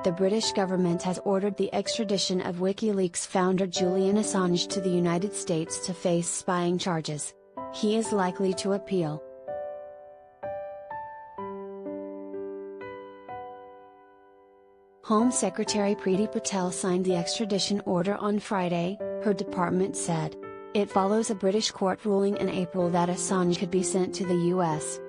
the British government has ordered the extradition of WikiLeaks founder Julian Assange to the United States to face spying charges. He is likely to appeal. Home Secretary Priti Patel signed the extradition order on Friday, her department said. It follows a British court ruling in April that Assange could be sent to the US.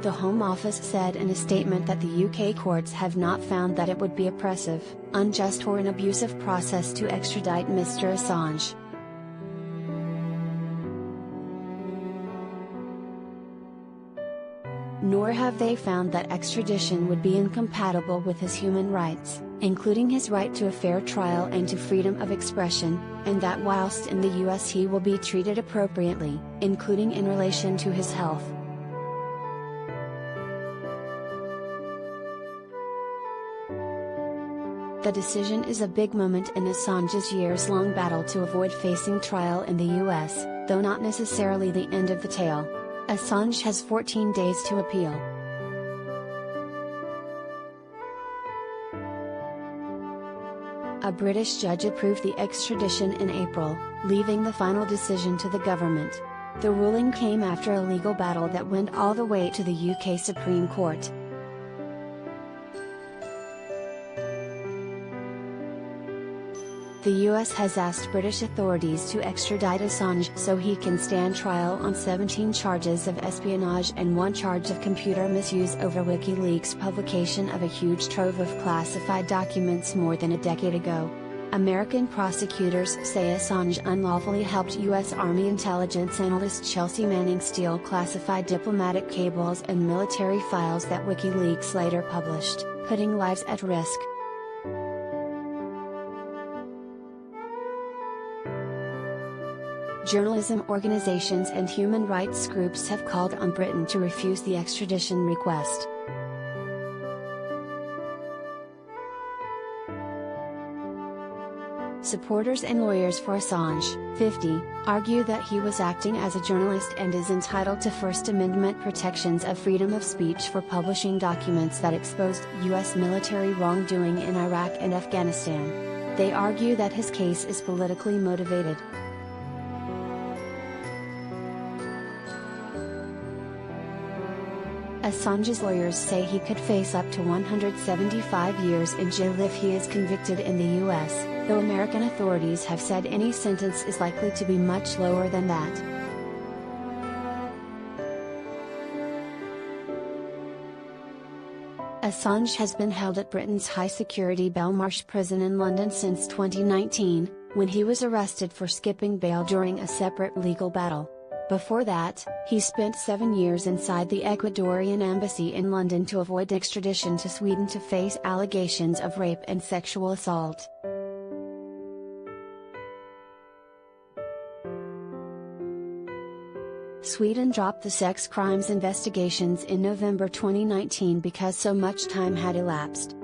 The Home Office said in a statement that the UK courts have not found that it would be oppressive, unjust or an abusive process to extradite Mr. Assange. Nor have they found that extradition would be incompatible with his human rights, including his right to a fair trial and to freedom of expression, and that whilst in the US he will be treated appropriately, including in relation to his health. The decision is a big moment in Assange's years-long battle to avoid facing trial in the US, though not necessarily the end of the tale. Assange has 14 days to appeal. A British judge approved the extradition in April, leaving the final decision to the government. The ruling came after a legal battle that went all the way to the UK Supreme Court. The US has asked British authorities to extradite Assange so he can stand trial on 17 charges of espionage and 1 charge of computer misuse over WikiLeaks' publication of a huge trove of classified documents more than a decade ago. American prosecutors say Assange unlawfully helped US Army intelligence analyst Chelsea Manning steal classified diplomatic cables and military files that WikiLeaks later published, putting lives at risk. Journalism organizations and human rights groups have called on Britain to refuse the extradition request. Supporters and lawyers for Assange, 50, argue that he was acting as a journalist and is entitled to First Amendment protections of freedom of speech for publishing documents that exposed US military wrongdoing in Iraq and Afghanistan. They argue that his case is politically motivated. Assange's lawyers say he could face up to 175 years in jail if he is convicted in the US, though American authorities have said any sentence is likely to be much lower than that. Assange has been held at Britain's high-security Belmarsh prison in London since 2019, when he was arrested for skipping bail during a separate legal battle. Before that, he spent 7 years inside the Ecuadorian embassy in London to avoid extradition to Sweden to face allegations of rape and sexual assault. Sweden dropped the sex crimes investigations in November 2019 because so much time had elapsed.